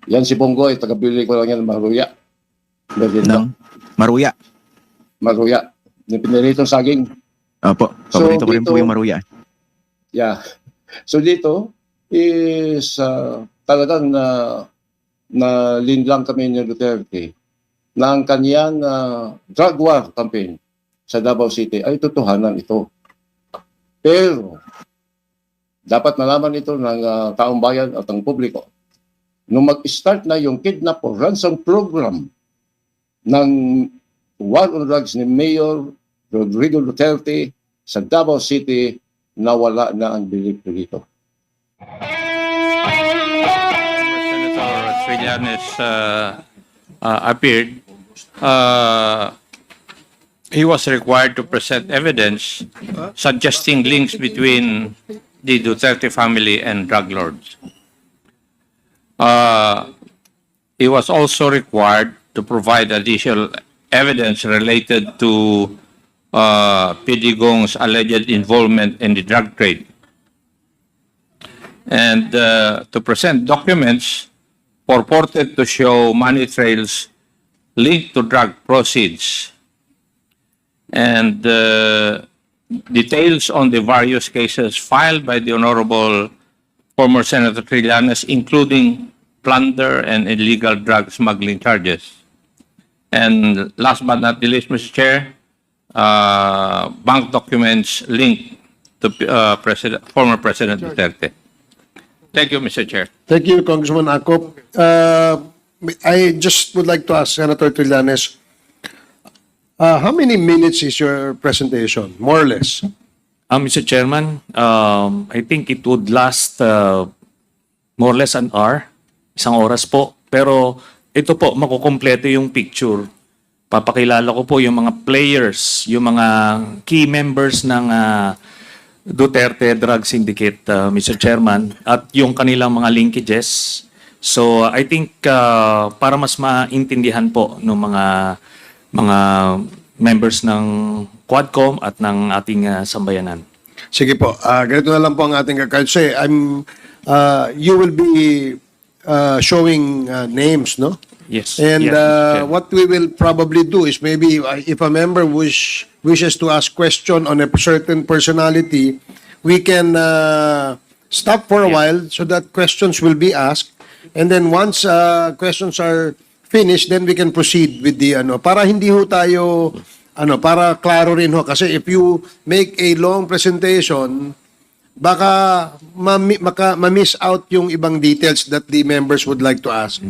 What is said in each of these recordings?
Yan si Bongoy, taga-bili ko lang yan, Maruya. Ng Maruya. Maruya. Yung piniritong saging. Opo, So, paborito ko rin po dito- yung Maruya. Yeah. So dito is talagang na linlang kami ni Duterte na ang kaniyang drug war campaign sa Davao City ay totohanan ito. Pero dapat malaman ito ng taong bayan at ng publiko. Nung mag-start na yung kidnap or ransom program ng war on drugs ni Mayor Rodrigo Duterte sa Davao City, nawala na ang belief dito. Senator Trillanes appeared, he was required to present evidence suggesting links between the Duterte family and drug lords. He was also required to provide additional evidence related to Pidigong's alleged involvement in the drug trade, and to present documents purported to show money trails linked to drug proceeds, and details on the various cases filed by the Honorable former Senator Trillanes, including plunder and illegal drug smuggling charges. And last but not the least, Mr. Chair, bank documents linked to former President Duterte. Thank you, Mr. Chair. Thank you, Congressman Akop. I just would like to ask Senator Trillanes, how many minutes is your presentation, more or less? Mr. Chairman, I think it would last more or less an hour, isang oras po. Pero ito po, makukumpleto yung picture. Papakilala ko po yung mga players, yung mga key members ng Duterte Drug Syndicate, Mr. Chairman, at yung kanilang mga linkages. So I think para mas maintindihan po ng mga members ng Quadcom at ng ating sambayanan. Sige po, ganito na lang po ang ating kakayod. You will be showing names, no? Yes. And yes, Mr. Chair. what we will probably do is maybe if a member wishes to ask question on a certain personality, we can stop for a while so that questions will be asked. And then once questions are finished, then we can proceed with the para hindi ho tayo para klaro rin ho kasi if you make a long presentation, baka ma-miss out yung ibang details that the members would like to ask.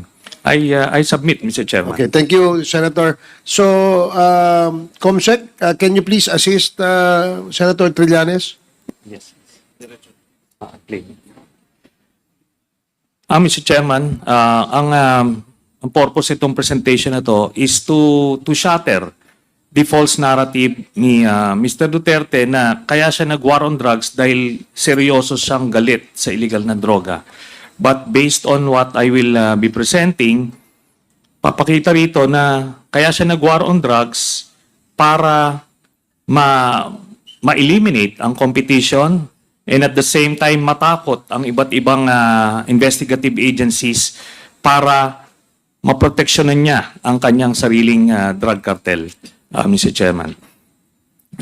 I submit, Mr. Chairman. Okay, thank you, Senator. So, Comsec, can you please assist Senator Trillanes? Yes. Mr. Chairman, ang purpose itong presentation na to is to shatter the false narrative ni Mr. Duterte na kaya siya nag-war on drugs dahil seryoso siyang galit sa illegal na droga. But based on what I will be presenting, papakita rito na kaya siya nag-war on drugs para ma-eliminate ang competition and at the same time matakot ang iba't ibang investigative agencies para maproteksyonan niya ang kanyang sariling drug cartel, Mr. Chairman.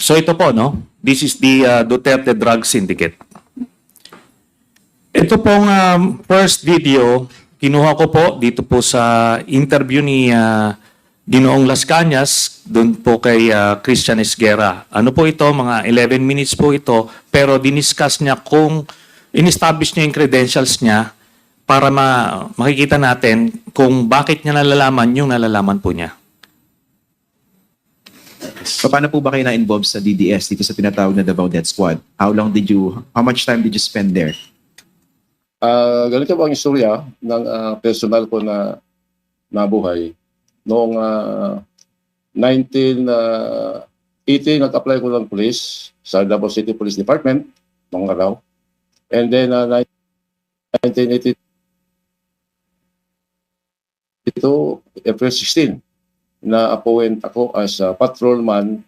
So ito po, no? This is the Duterte Drug Syndicate. Ito pong first video, kinuha ko po dito po sa interview ni Ginoong Las Cañas, doon po kay Christian Esguerra. Ano po ito? Mga 11 minutes po ito, pero diniscuss niya kung in-establish niya yung credentials niya para makikita natin kung bakit niya nalalaman yung nalalaman po niya. Paano po ba kayo na-involve sa DDS dito sa tinatawag na Davao Death Squad? How much time did you spend there? Ganito po ang istorya ng personal ko na nabuhay. Noong 1980, nag-apply ko ng police sa Davao City Police Department, noong araw. And then 1982, April 16, na-appoint ako as a patrolman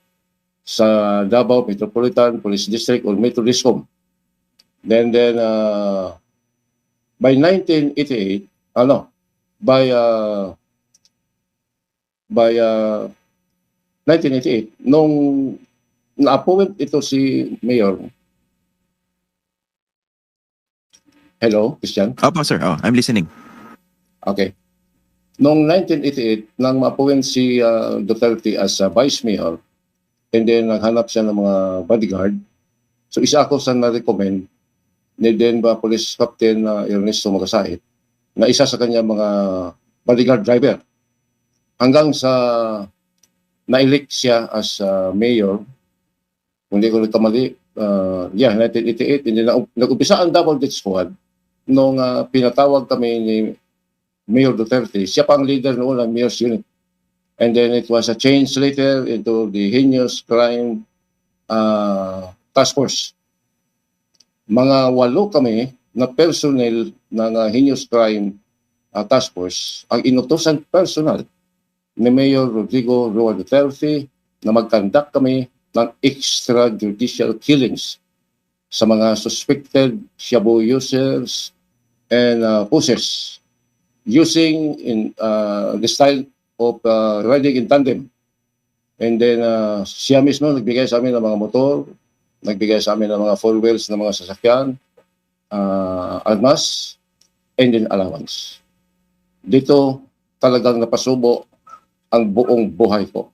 sa Davao Metropolitan Police District or Metro Discom. Then by 1988, by 1988 nung na-appoint ito si Mayor. Hello, Christian? Opo, sir. Oh, I'm listening. Okay. Noong 1988, nang ma-appoint si Duterte as Vice Mayor, and then naghanap siya ng mga bodyguard, so isa ako sa na-recommend ni then Police Captain Ernesto Magasait na isa sa kanya mga bodyguard driver. Hanggang sa na-elect siya as mayor, kung hindi ko nagkamali, 1988, hindi nag-umpisa ang double death squad nung pinatawag kami ni Mayor Duterte. Siya pa ang leader noon ng Mayor's Unit. And then it was a change later into the Heinous Crime Task Force. Mga 8 kami na personnel ng Heinous Crime Task Force ang inutosan personal ni Mayor Rodrigo Roa Duterte na mag-conduct kami ng extrajudicial killings sa mga suspected shabu users and pushers using in the style of riding in tandem. And then siya mismo nagbigay sa amin ng mga motor, nagbigay sa amin ng mga 4 wheels ng mga sasakyan, armas, and then allowance. Dito talagang napasubo ang buong buhay ko.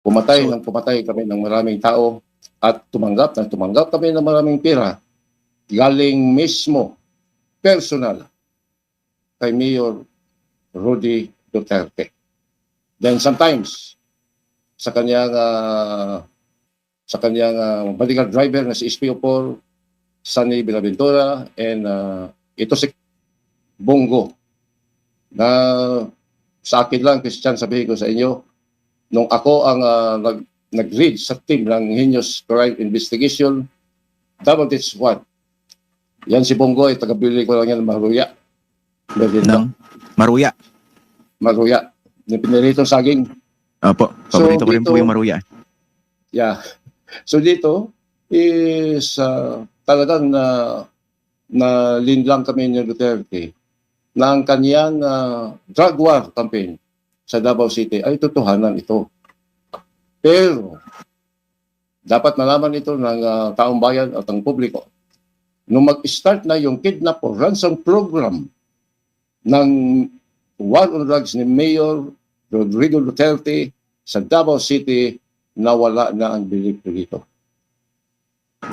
Pumatay kami ng maraming tao at tumanggap kami ng maraming pera galing mismo personal kay Mayor Rudy Duterte. Then sometimes sa kanyang bodyguard driver na si SPO4 Sunny Bilaventura and ito si Bongo na sa akin lang, Christian, sabihin ko sa inyo, nung ako ang nag-lead sa team ng Heinous Crime Investigation, double death squad. Yan si Bongo, ay taga-bili ko lang yan ng Maruya. Ng Maruya. Maruya. Yung piniritong saging. Opo, paborito ko rin po dito- yung Maruya. Yeah. So dito is talagang na linlang kami ni Duterte na ang kanyang drug war campaign sa Davao City ay totohanan ito. Pero dapat malaman ito ng taong bayan at ang publiko. Nung mag-start na yung kidnap or ransom program ng war on drugs ni Mayor Rodrigo Duterte sa Davao City, nawala na ang belief ko dito.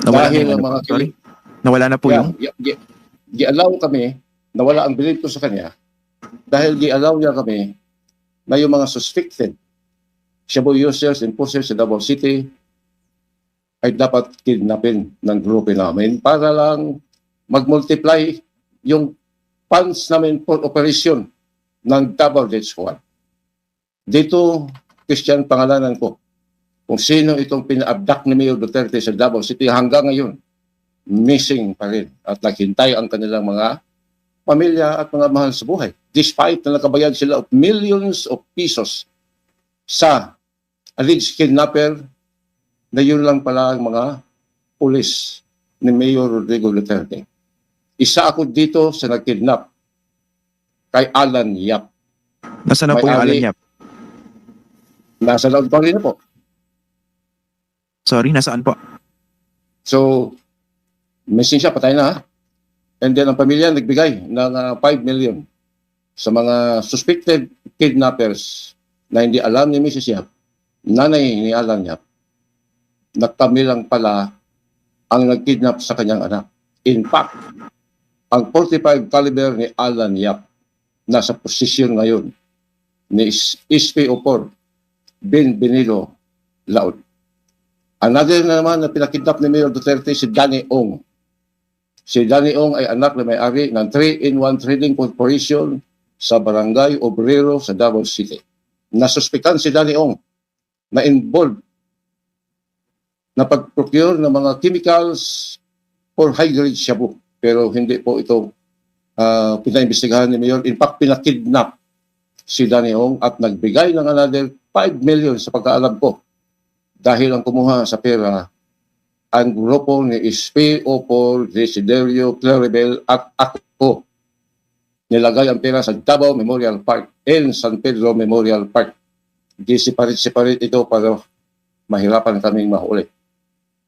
Nawala Dahil na ang yung mga sorry? Nawala na po yung? Gi-allow kami, nawala ang belief ko sa kanya, dahil gi-allow niya kami na yung mga suspected shabu users and pushers sa Davao City ay dapat kidnapin ng grupo namin para lang mag-multiply yung funds namin for operation ng Davao Death Squad. Dito, Christian, pangalanan ko kung sino itong pina-abduct ni Mayor Duterte sa Davao City hanggang ngayon, missing pa rin at naghintay ang kanilang mga pamilya at mga mahal sa buhay. Despite na nakabayad sila of millions of pesos sa alleged kidnapper na yun lang pala ang mga pulis ni Mayor Rodrigo Duterte. Isa ako dito sa nagkidnap kay Alan Yap. Nasaan na po yung May-ari. Alan Yap? Nasa loob pa rin na po. Sorry, nasaan po? So, missing siya, patay na ha. And then ang pamilya nagbigay ng 5 million sa mga suspected kidnappers na hindi alam ni Mrs. Yap, nanay ni Alan Yap, na kami lang pala ang nagkidnap sa kanyang anak. In fact, ang 45 caliber ni Alan Yap nasa posisyon ngayon ni SPO4 Benvenido Laud. Another na naman na pinakidnap ni Mayor Duterte si Danny Ong. Si Danny Ong ay anak na may-ari ng 3-in-1 Trading Corporation sa Barangay Obrero sa Davao City. Nasuspikan si Danny Ong na involved na pag-procure ng mga chemicals for high-grade shabu. Pero hindi po ito pinaimbestigahan ni Mayor. In fact, pinakidnap si Danny Ong at nagbigay ng another 5 million sa pagkaalam ko dahil ang kumuha sa pera ang grupo ni SPO4 Desiderio Claribel at ako nilagay ang pera sa Davao Memorial Park and San Pedro Memorial Park. Di separate ito para mahirapan kaming mahuli.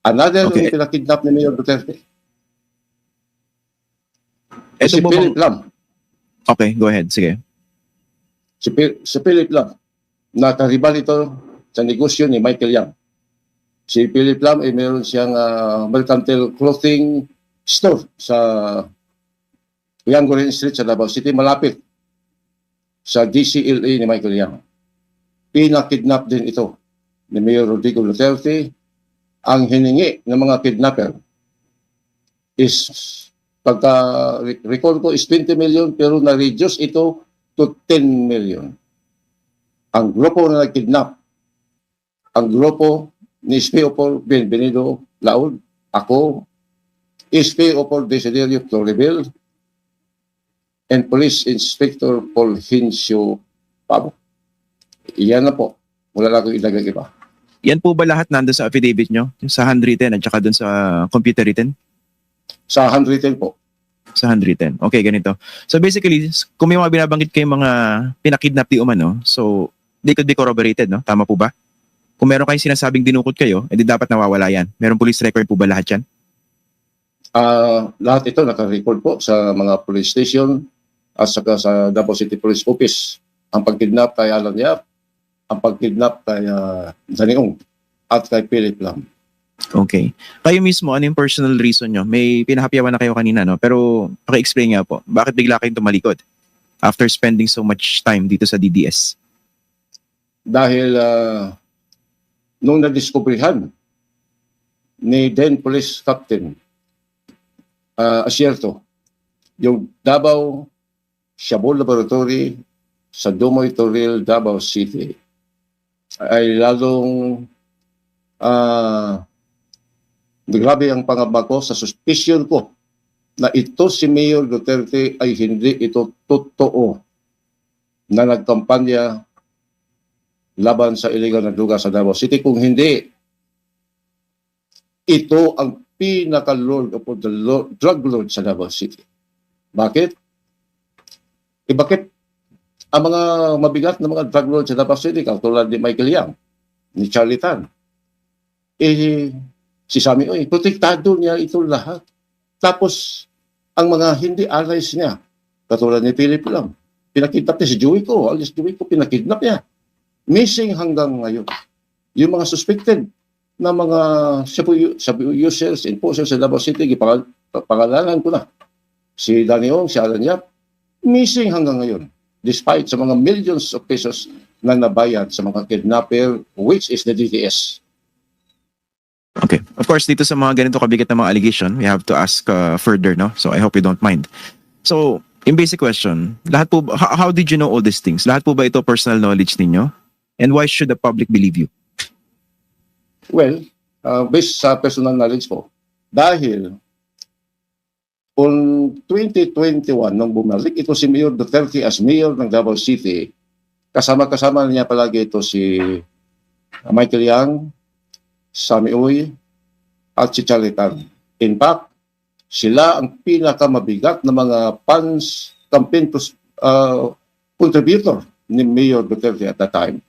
Another Okay. yung pinakidnap ni Mayor Duterte. Ito Si po Philip bang... Lam. Okay, go ahead. Sige. Si Philip Lam. Nakaribal ito sa negosyo ni Michael Yang. Si Philip Lam ay meron siyang mercantile clothing store sa Yangorin Street sa Davao City, malapit sa DCLA ni Michael Yang. Pinakidnap din ito ni Mayor Rodrigo Duterte. Ang hiningi ng mga kidnapper is, pagka-recall ko, is 20 million pero na-reduce ito to 10 million. Ang grupo na nag-kidnap, ang grupo ni SP Opol Benvenido Laud, ako, SP Opol Desiderio Torrebel, and Police Inspector Paul Hincio Pabo. Iyan na po. Wala lang akong ilagay iba. Yan po ba lahat nandun sa affidavit nyo? Yung sa handwritten at saka dun sa computer written? Sa handwritten po. Sa handwritten. Okay, ganito. So basically, kung may mga binabanggit kayong mga pinakidnap di umano, so they could be corroborated, no? Tama po ba? Kung meron kayong sinasabing dinukot kayo, edi dapat nawawala yan. Meron police record po ba lahat yan? Lahat ito naka-record po sa mga police station at saka sa Davao City Police Office. Ang pagkidnap kay Alan Yap, ang pagkidnap kay Daniong at kay Philip Lam. Okay. Kayo mismo, ano yung personal reason nyo? May pinahapyawan na kayo kanina, no? Pero paki-explain nga po, bakit bigla kayong tumalikod after spending so much time dito sa DDS? Dahil nung nadiskubrihan ni then Police Captain Asierto, yung Davao Shabu Laboratory sa Dumoy Toril, Davao City, ay lalong grabe ang pangamba ko sa suspicion ko na ito si Mayor Duterte ay hindi ito totoo na nagkampanya laban sa illegal na droga sa Davao City. Kung hindi, ito ang pinaka-lord of the drug lord sa Davao City. Bakit? Bakit ang mga mabigat na mga drug lord sa Davao City, katulad ni Michael Yang, ni Charlie Tan, si Sammy Oy, protektado niya ito lahat. Tapos, ang mga hindi allies niya, katulad ni Philip Lam, pinakidnap niya si Joey Ko, alias Joey Ko, pinakidnap niya. Missing hanggang ngayon. Yung mga suspected na mga shabu users, enforcers sa Davao City, pangalanan ko na. Si Daniong, si Alan Yap, missing hanggang ngayon. Despite sa mga millions of pesos na nabayad sa mga kidnapper, which is the DTS. Okay. Of course, dito sa mga ganito kabigat na mga allegation, we have to ask further, no? So I hope you don't mind. So, yung basic question, lahat po, how did you know all these things? Lahat po ba ito personal knowledge ninyo? And why should the public believe you? Well, based sa personal knowledge po, dahil on 2021, nung bumalik ito si Mayor Duterte as Mayor ng Davao City, kasama-kasama niya palagi ito si Michael Yang, Sammy Uy, at si Charlie Tan. In fact, sila ang pinakamabigat na mga campaign contributor ni Mayor Duterte at that time.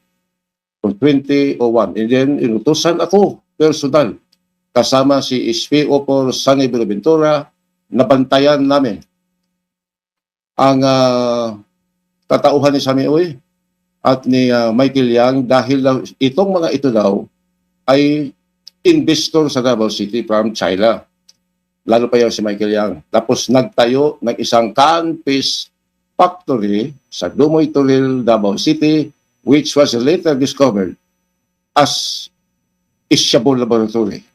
From 2001. And then, inutusan ako, personal, kasama si SP Opol Sunny Benaventura, nabantayan namin ang katauhan ni Sammy Uy at ni Michael Yang dahil itong mga ito daw ay investor sa Davao City from China. Lalo pa yung si Michael Yang. Tapos nagtayo ng isang can-paste factory sa Dumoy Toril, Davao City, which was later discovered as Shabu Laboratory.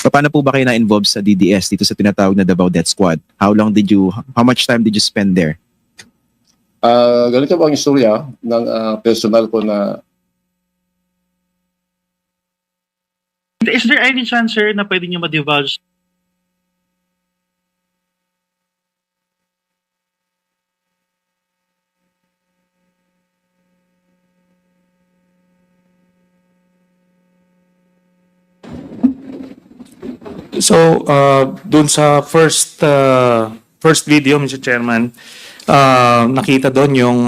Paano po ba kayo na-involved sa DDS dito sa tinatawag na Davao Death Squad? How much time did you spend there? Ganito po ang istorya ng personal ko na Is there any chance, sir, na pwede nyo ma-divulge So, dun sa first video, Mr. Chairman, nakita doon yung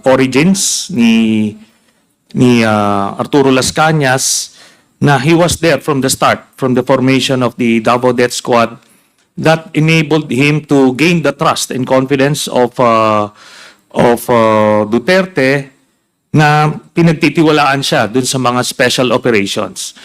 origins ni Arturo Las Cañas, na he was there from the start, from the formation of the Davao Death Squad, that enabled him to gain the trust and confidence of Duterte, na pinagtitiwalaan siya dun sa mga special operations.